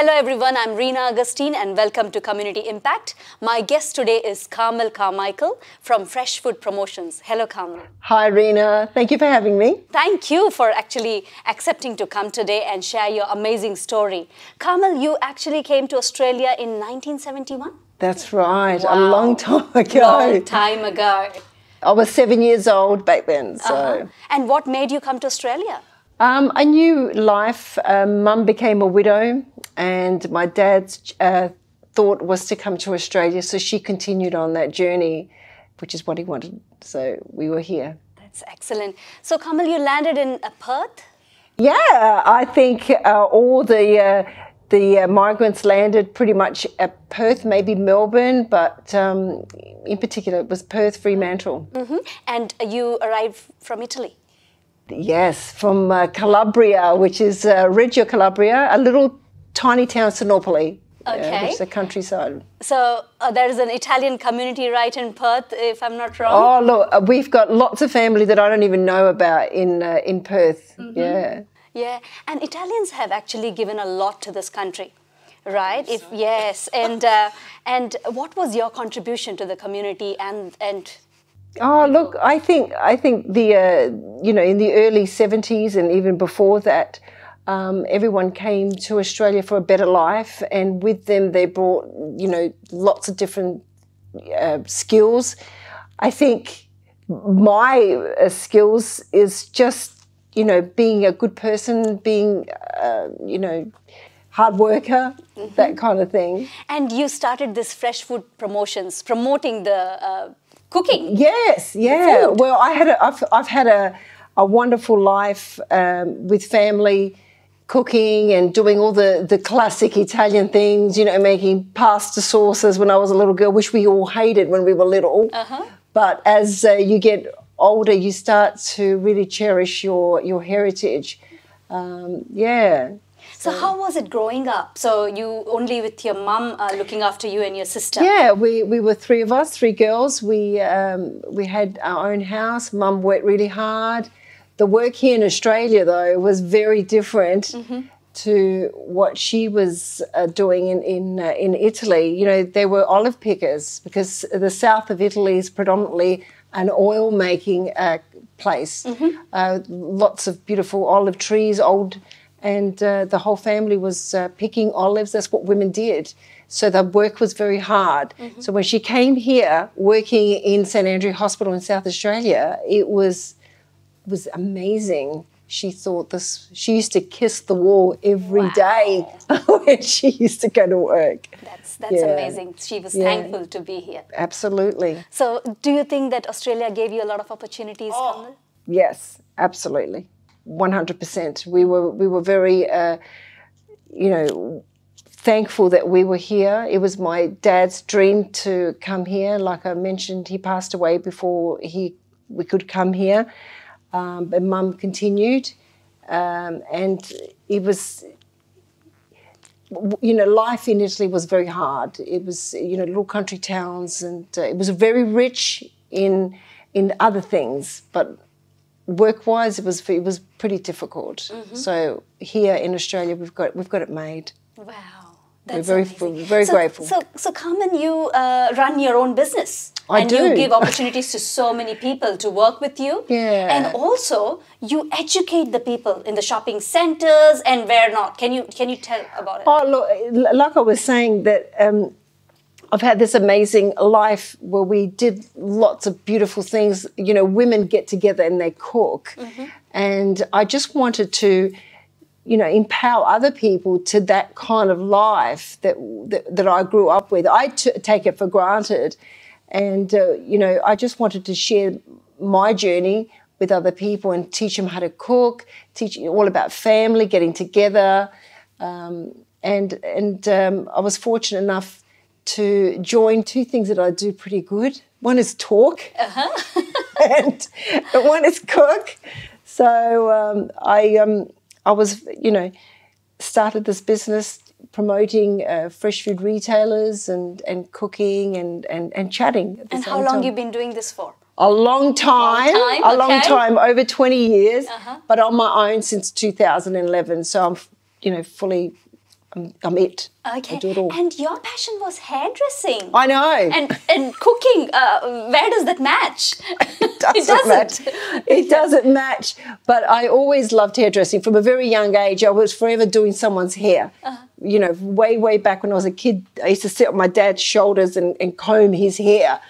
Hello everyone, I'm Reena Augustine and welcome to Community Impact. My guest today is Carmichael from Fresh Food Promotions. Hello Carmel. Hi Reena, thank you for having me. Thank you for actually accepting to come today and share your amazing story. Carmel, you actually came to Australia in 1971? That's right, Wow. a long time ago. Long time ago. I was 7 years old back then. So. And what made you come to Australia? I knew life. Mum became a widow and my dad's thought was to come to Australia, so she continued on that journey, which is what he wanted. So we were here. That's excellent. So Carmel, you landed in Perth? Yeah, I think all the migrants landed pretty much at Perth, maybe Melbourne, but in particular it was Perth, Fremantle. And you arrived from Italy? Yes, from Calabria, which is Reggio Calabria, a little tiny town, Sinopoli, which is a countryside. So there is an Italian community right in Perth, if I'm not wrong? Oh, look, we've got lots of family that I don't even know about in Perth, yeah. Yeah, and Italians have actually given a lot to this country, right? Yes, and what was your contribution to the community and Oh, look, I think the in the early 70s and even before that, everyone came to Australia for a better life, and with them they brought lots of different skills. I think my skills is just being a good person, being hard worker, that kind of thing. And you started this Fresh Food Promotions, promoting the cooking. Yes, yeah. Well, I've had a wonderful life with family, cooking and doing all the classic Italian things, making pasta sauces when I was a little girl, which we all hated when we were little. But as you get older, you start to really cherish your heritage. Yeah. So how was it growing up? So you only with your mum looking after you and your sister? Yeah, we were three of us, three girls. We had our own house. Mum worked really hard. The work here in Australia, though, was very different to what she was doing in Italy. They were olive pickers because the south of Italy is predominantly an oil-making place. Lots of beautiful olive trees, and the whole family was picking olives. That's what women did. So the work was very hard. So when she came here, working in St Andrew Hospital in South Australia, it was amazing. She thought she used to kiss the wall every day when she used to go to work. That's amazing. She was thankful to be here. Absolutely. So do you think that Australia gave you a lot of opportunities, Carmel? Yes, absolutely. 100%. We were very, thankful that we were here. It was my dad's dream to come here. Like I mentioned, he passed away before we could come here. But Mum continued, and it was, life in Italy was very hard. It was, little country towns, and it was very rich in other things, but work-wise, it was pretty difficult. So here in Australia, we've got it made. Wow, that's we're very grateful. So Carmen, you run your own business. I do. You give opportunities to so many people to work with you. Yeah. And also, you educate the people in the shopping centres and where not. Can you tell about it? Oh, look, like I was saying that I've had this amazing life where we did lots of beautiful things. Women get together and they cook. And I just wanted to, empower other people to that kind of life that I grew up with. I take it for granted. And, I just wanted to share my journey with other people and teach them how to cook, teach all about family, getting together. And I was fortunate enough to join two things that I do pretty good. One is talk and one is cook. So I was, started this business promoting fresh food retailers and cooking and chatting at the same time. And how long you been doing this for? A long time, long time, over 20 years, but on my own since 2011. So I'm, fully I'm it. Okay. I do it all. And your passion was hairdressing. I know. And cooking. Where does that match? It doesn't match. It doesn't match. But I always loved hairdressing. From a very young age, I was forever doing someone's hair. You know, way back when I was a kid, I used to sit on my dad's shoulders and comb his hair.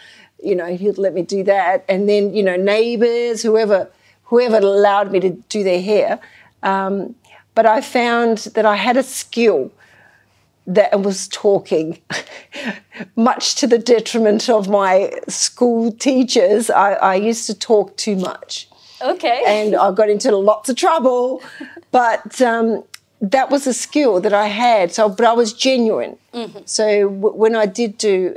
You know, he'd let me do that. And then, you know, neighbours, whoever allowed me to do their hair. But I found that I had a skill that was talking, much to the detriment of my school teachers. I used to talk too much. Okay. And I got into lots of trouble. But that was a skill that I had. But I was genuine. So when I did do,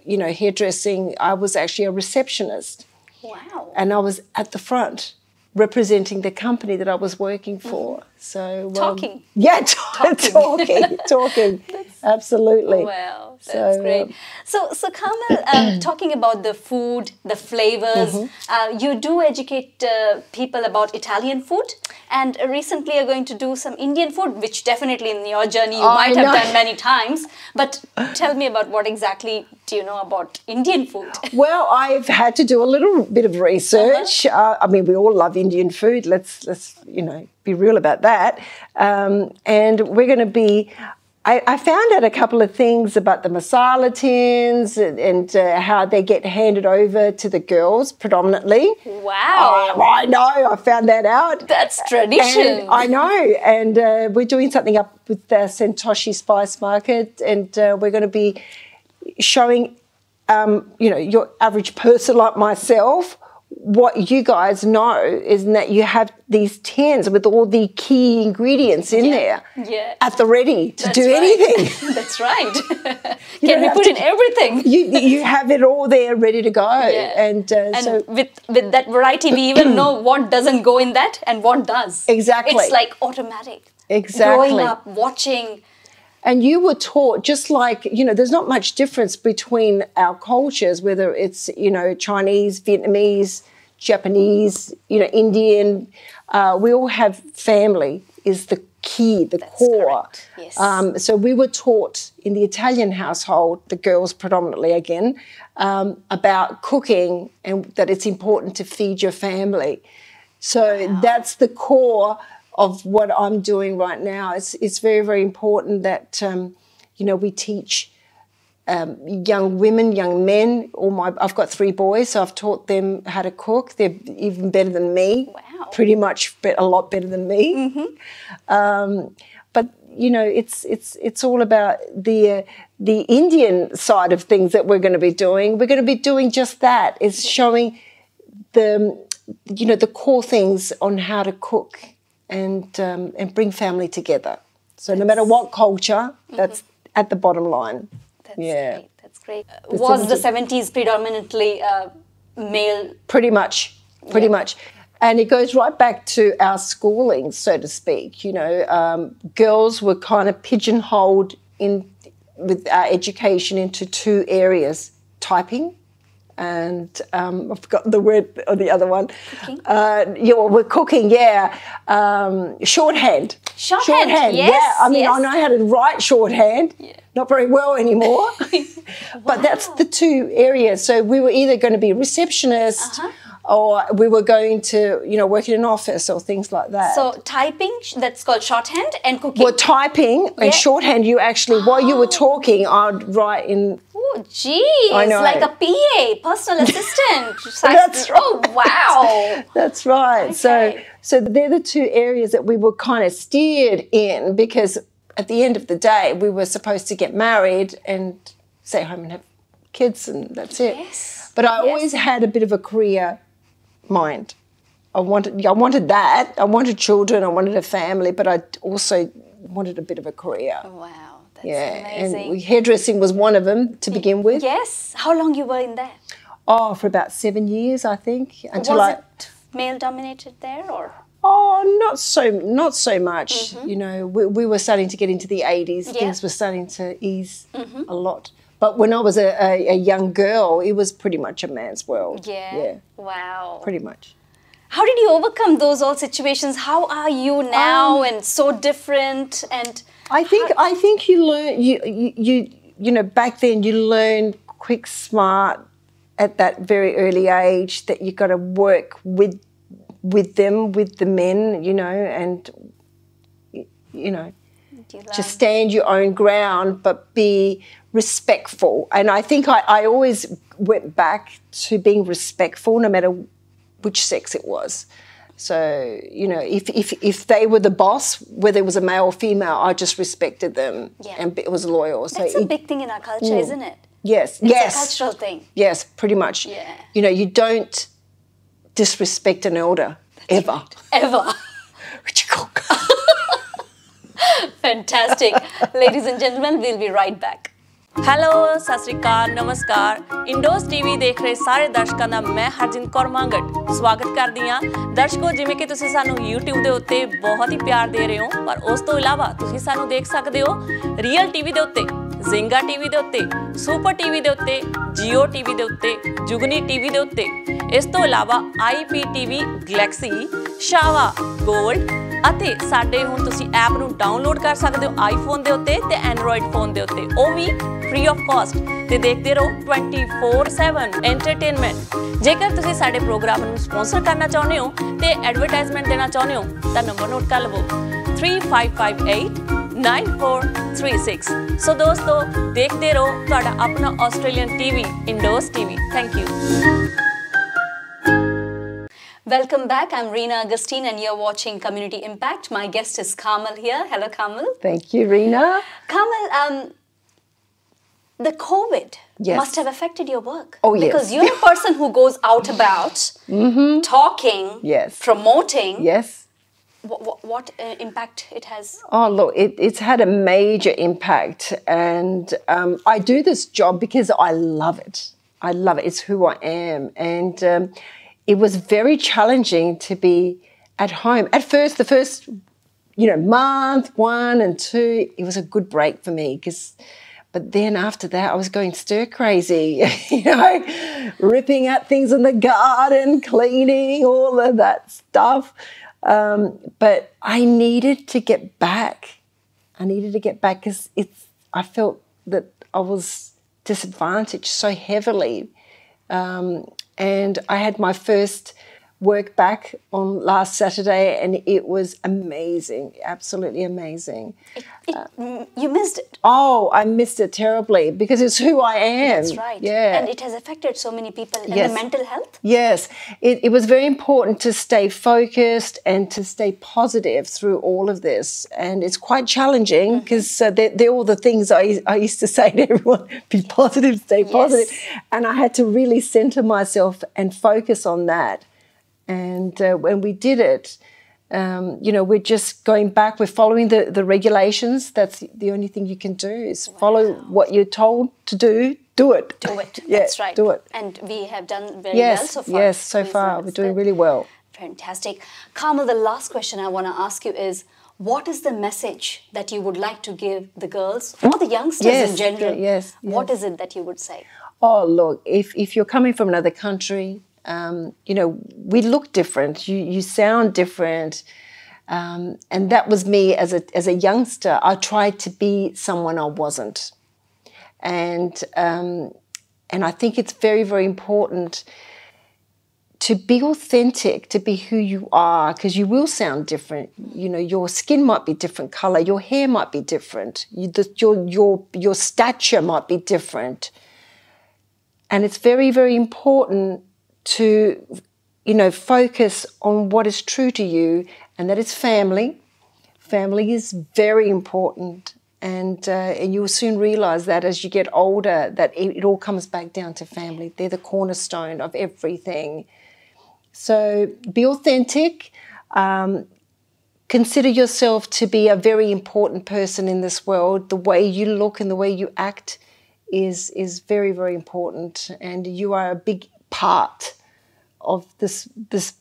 you know, hairdressing, I was actually a receptionist. Wow. And I was at the front, representing the company that I was working for. So talking. Yeah, talking. Absolutely. Wow, that's great. So Carmel, talking about the food, the flavors, you do educate people about Italian food, and recently you're going to do some Indian food, which definitely in your journey you might have done many times. But tell me about what exactly do you know about Indian food? Well, I've had to do a little bit of research. I mean, we all love Indian food. Let's you know, be real about that. And we're going to be. I found out a couple of things about the masala tins and how they get handed over to the girls predominantly. Wow. I know, I found that out. That's tradition. And I know, and we're doing something up with the Santoshi Spice Market, and we're going to be showing, you know, your average person like myself, what you guys know is that you have these tins with all the key ingredients in there at the ready to do anything. That's right. Can we put in everything? You have it all there ready to go. Yeah. And so with that variety, we even know what doesn't go in that and what does. Exactly. It's like automatic. Exactly. Growing up, watching. And you were taught, just like, you know, there's not much difference between our cultures, whether it's, you know, Chinese, Vietnamese, Japanese, you know, Indian. We all have family is the key, the core. Correct. Yes. So we were taught in the Italian household, the girls predominantly again, about cooking and that it's important to feed your family. So that's the core of what I'm doing right now. It's very, very important that, you know, we teach young women, young men. I've got 3 boys, so I've taught them how to cook. They're even better than me. Wow. Pretty much a lot better than me. But you know, it's all about the Indian side of things that we're going to be doing. We're going to be doing just that. It's showing the core things on how to cook and bring family together. So no matter what culture, that's at the bottom line. That's great. That's great. The Was the 70s predominantly male? Pretty much. And it goes right back to our schooling, so to speak. You know, girls were kind of pigeonholed with our education into 2 areas: typing and I've forgotten the word or the other one. Cooking? We're cooking, Shorthand. Shorthand, yes. Yeah, I mean, I know how to write shorthand, not very well anymore. But that's the 2 areas. So we were either going to be receptionists or we were going to, you know, work in an office or things like that. So typing, that's called shorthand, and cooking. Well, typing and shorthand, you actually, while you were talking, I'd write in. Oh, geez, I know. like a PA, personal assistant. That's right. Oh, wow. That's right. Okay. So they're the 2 areas that we were kind of steered in, because at the end of the day, we were supposed to get married and stay home and have kids, and that's it. Yes. But I always had a bit of a career mind. I wanted that. I wanted children. I wanted a family, but I also wanted a bit of a career. Wow, that's amazing. And hairdressing was one of them to begin with. Yes. How long you were in there? Oh, for about 7 years, I think. Was it male-dominated there, or? Oh, not so much. You know, we were starting to get into the 80s. Yeah. Things were starting to ease a lot. But when I was a young girl, it was pretty much a man's world. Yeah. Wow. Pretty much. How did you overcome those all situations? How are you now and so different? And I think you learn you know, back then you learn quick, smart at that very early age that you got to work with them, with the men, you know, and you know, just stand your own ground, but be respectful. And I think I always went back to being respectful, no matter which sex it was. So, you know, if they were the boss, whether it was a male or female, I just respected them and it was loyal. That's a big thing in our culture, isn't it? Yes. It's a cultural thing. Yes, pretty much. Yeah. You know, you don't disrespect an elder, ever. Right. Ever. Fantastic. Ladies and gentlemen, we'll be right back. Hello ਸਤਿ ਸ਼੍ਰੀ ਅਕਾਲ ਨਮਸਕਾਰ ਇੰਡੋਜ਼ TV ਦੇਖ ਰਹੇ ਸਾਰੇ ਦਰਸ਼ਕਾਂ ਦਾ ਮੈਂ ਹਰਜਿੰਦ ਕੌਰ ਮੰਗਟ ਸਵਾਗਤ ਕਰਦੀ ਹਾਂ ਦਰਸ਼ਕੋ ਜਿਵੇਂ ਕਿ ਤੁਸੀਂ ਸਾਨੂੰ YouTube ਦੇ ਉੱਤੇ ਬਹੁਤ ਹੀ ਪਿਆਰ ਦੇ ਰਹੇ ਹੋ ਪਰ ਉਸ ਤੋਂ ਇਲਾਵਾ ਤੁਸੀਂ ਸਾਨੂੰ ਦੇਖ ਸਕਦੇ ਹੋ ਰੀਅਲ ਟੀਵੀ ਦੇ ਉੱਤੇ ਜ਼ਿੰਗਾ ਟੀਵੀ ਦੇ ਉੱਤੇ ਸੁਪਰ ਟੀਵੀ ਦੇ ਉੱਤੇ ਜੀਓ ਟੀਵੀ ਦੇ ਉੱਤੇ ਜੁਗਨੀ ਟੀਵੀ ਦੇ ਉੱਤੇ ਇਸ ਤੋਂ ਇਲਾਵਾ IPTV ਗਲੈਕਸੀ ਸ਼ਾਵਾ ਗੋਲਡ ਅਤੇ ਸਾਡੇ ਹੁਣ ਤੁਸੀਂ ਐਪ ਨੂੰ ਡਾਊਨਲੋਡ ਕਰ ਸਕਦੇ ਹੋ ਆਈਫੋਨ ਦੇ ਉੱਤੇ ਤੇ ਐਂਡਰੋਇਡ ਫੋਨ ਦੇ ਉੱਤੇ ਉਹ ਵੀ free of cost ਤੇ ਦੇਖਦੇ ਰਹੋ 24/7 entertainment ਜੇਕਰ ਤੁਸੀਂ ਸਾਡੇ ਪ੍ਰੋਗਰਾਮ ਨੂੰ ਸਪਾਂਸਰ ਕਰਨਾ ਚਾਹੁੰਦੇ ਹੋ ਤੇ ਐਡਵਰਟਾਈਜ਼ਮੈਂਟ ਦੇਣਾ ਚਾਹੁੰਦੇ ਹੋ ਤਾਂ ਨੰਬਰ ਨੋਟ ਕਰ ਲਵੋ 35589436 ਸੋ ਦੋਸਤੋ ਦੇਖਦੇ ਰਹੋ ਤੁਹਾਡਾ ਆਪਣਾ Australian TV Indoz TV thank you Welcome back. I'm Reena Augustine and you're watching Community Impact. My guest is Carmel here. Hello, Carmel. Thank you, Reena. Carmel, the COVID must have affected your work. Oh, yes. Because you're a person who goes out about talking, promoting. Yes. What impact it has? Oh, look, it's had a major impact. And I do this job because I love it. I love it. It's who I am. And it was very challenging to be at home. At first, the first, you know, month, 1 and 2, it was a good break for me but then after that, I was going stir crazy, you know, ripping at things in the garden, cleaning, all of that stuff. But I needed to get back. Because I felt that I was disadvantaged so heavily. And I had my first work back on last Saturday and it was amazing, absolutely amazing. You missed it. Oh, I missed it terribly because it's who I am. That's right. Yeah. And it has affected so many people in the mental health. Yes. It was very important to stay focused and to stay positive through all of this. And it's quite challenging because they're all the things I used to say to everyone, be positive, stay positive. And I had to really center myself and focus on that. And when we did it, you know, we're just going back. We're following the regulations. That's the only thing you can do is follow what you're told to do. Do it. Do it. That's right. Do it. And we have done very well so far. Yes, so far. We're doing really well. Fantastic. Carmel, the last question I want to ask you is, what is the message that you would like to give the girls or the youngsters in general? Yes. What is it that you would say? Oh, look, if you're coming from another country, you know, we look different. You sound different, and that was me as a youngster. I tried to be someone I wasn't, and I think it's very, very important to be authentic, to be who you are, because you will sound different. You know, your skin might be different color, your hair might be different, your stature might be different, and it's very, very important to, you know, focus on what is true to you, and that is family. Family is very important, and you will soon realise that as you get older, that it all comes back down to family. They're the cornerstone of everything. So be authentic. Consider yourself to be a very important person in this world. The way you look and the way you act is very, very important, and you are a big part of this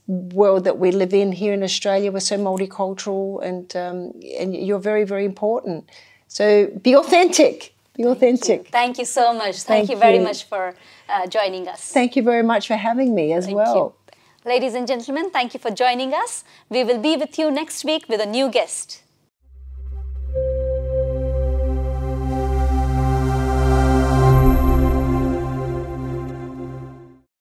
world that we live in here in Australia. We're so multicultural, and you're very, very important. So be authentic. Be authentic. Thank you so much. Thank you very much for joining us. Thank you very much for having me as well. Ladies and gentlemen, thank you for joining us. We will be with you next week with a new guest.